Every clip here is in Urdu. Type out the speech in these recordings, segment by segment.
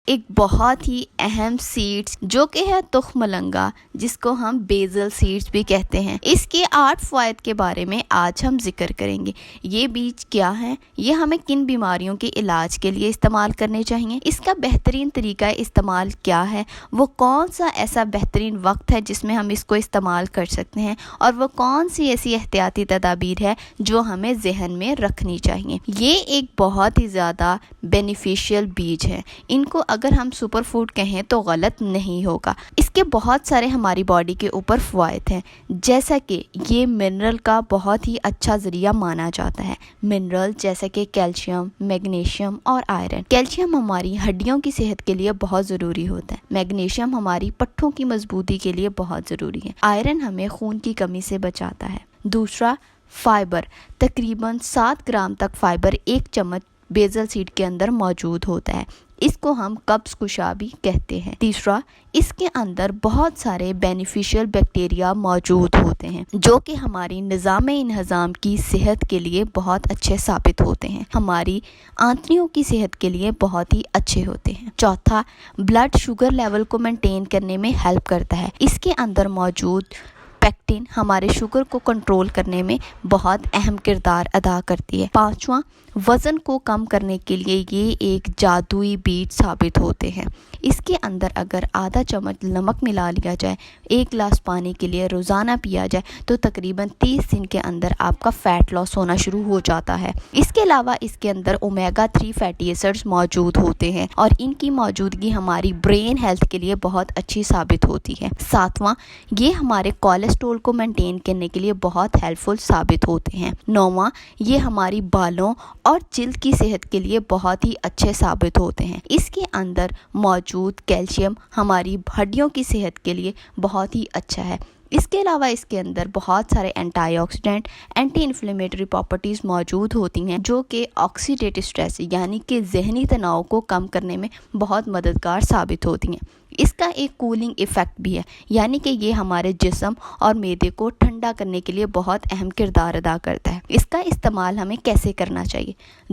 ایک بہت ہی اہم سیڈز جو کہ ہے تخم مرنگا، جس کو ہم بیزل سیڈز بھی کہتے ہیں۔ اس کے 8 فوائد کے بارے میں آج ہم ذکر کریں گے۔ یہ بیج کیا ہے، یہ ہمیں کن بیماریوں کے علاج کے لیے استعمال کرنے چاہیے، اس کا بہترین طریقہ استعمال کیا ہے، وہ کون سا ایسا بہترین وقت ہے جس میں ہم اس کو استعمال کر سکتے ہیں، اور وہ کون سی ایسی احتیاطی تدابیر ہے جو ہمیں ذہن میں رکھنی چاہیے۔ یہ ایک بہت ہی زیادہ بینیفیشیل بیج ہے۔ ان کو اگر ہم سپر فوڈ کہیں تو غلط نہیں ہوگا۔ اس کے بہت سارے ہماری باڈی کے اوپر فوائد ہیں، جیسا کہ یہ منرل کا بہت ہی اچھا ذریعہ مانا جاتا ہے۔ منرل جیسا کہ کیلشیم، میگنیشیم اور آئرن۔ کیلشیم ہماری ہڈیوں کی صحت کے لیے بہت ضروری ہوتا ہے۔ میگنیشیم ہماری پٹھوں کی مضبوطی کے لیے بہت ضروری ہے۔ آئرن ہمیں خون کی کمی سے بچاتا ہے۔ دوسرا، فائبر۔ تقریباً 7 گرام تک فائبر 1 چمچ بیزل سیڈ کے اندر موجود ہوتا ہے۔ اس کو ہم قبض کشا بھی کہتے ہیں۔ تیسرا، اس کے اندر بہت سارے بینیفیشیل بیکٹیریا موجود ہوتے ہیں جو کہ ہماری نظام انہضام کی صحت کے لیے بہت اچھے ثابت ہوتے ہیں، ہماری آنتڑیوں کی صحت کے لیے بہت ہی اچھے ہوتے ہیں۔ چوتھا، بلڈ شوگر لیول کو مینٹین کرنے میں ہیلپ کرتا ہے۔ اس کے اندر موجود پیکٹن ہمارے شوگر کو کنٹرول کرنے میں بہت اہم کردار ادا کرتی ہے۔ پانچواں، وزن کو کم کرنے کے لیے یہ ایک جادوئی بیج ثابت ہوتے ہیں۔ اس کے اندر اگر آدھا چمچ نمک ملا لیا جائے، 1 گلاس پانی کے لیے روزانہ پیا جائے تو تقریباً 30 دن کے اندر آپ کا فیٹ لاس ہونا شروع ہو جاتا ہے۔ اس کے علاوہ اس کے اندر اومیگا 3 فیٹی ایسڈز موجود ہوتے ہیں اور ان کی موجودگی ہماری برین ہیلتھ کے لیے بہت اچھی ثابت ہوتی ہے۔ ساتواں، یہ ہمارے کولیسٹرول کو مینٹین کرنے کے لیے بہت ہیلپ فل ثابت ہوتے ہیں۔ نوواں، یہ ہماری بالوں اور جلد کی صحت کے لیے بہت ہی اچھے ثابت ہوتے ہیں۔ اس کے اندر موجود کیلشیم ہماری ہڈیوں کی صحت کے لیے بہت ہی اچھا ہے۔ اس کے علاوہ اس کے اندر بہت سارے antioxidant, anti inflammatory properties موجود ہوتی ہیں جو کہ آکسیڈیٹو اسٹریس یعنی کہ ذہنی تناؤ کو کم کرنے میں بہت مددگار ثابت ہوتی ہیں۔ اس کا ایک کولنگ ایفیکٹ بھی ہے، یعنی کہ یہ ہمارے جسم اور معدے کو ٹھنڈا کرنے کے لیے بہت اہم کردار ادا کرتا ہے۔ اس کا استعمال ہمیں کیسے کرنا چاہیے؟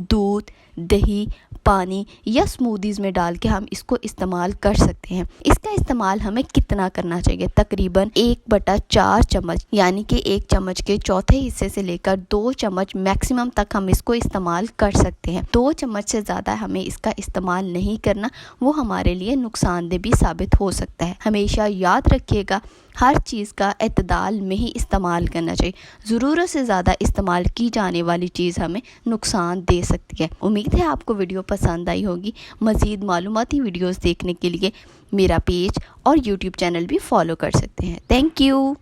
دودھ، دہی، پانی یا سموتھیز میں ڈال کے ہم اس کو استعمال کر سکتے ہیں۔ اس کا استعمال ہمیں کتنا کرنا چاہیے؟ تقریباً 1/4 چمچ، یعنی کہ 1 چمچ کے چوتھے حصے سے لے کر 2 چمچ میکسیمم تک ہم اس کو استعمال کر سکتے ہیں۔ 2 چمچ سے زیادہ ہمیں اس کا استعمال نہیں کرنا، وہ ہمارے لیے نقصان دہ بھی ثابت ہو سکتا ہے۔ ہمیشہ یاد رکھیے گا، ہر چیز کا اعتدال میں ہی استعمال کرنا چاہیے۔ ضرورت سے زیادہ استعمال کی جانے والی چیز ہمیں نقصان دے سکتی ہے۔ امید ہے آپ کو ویڈیو پسند آئی ہوگی۔ مزید معلوماتی ویڈیوز دیکھنے کے لیے میرا پیج اور یوٹیوب چینل بھی فالو کر سکتے ہیں۔ Thank you.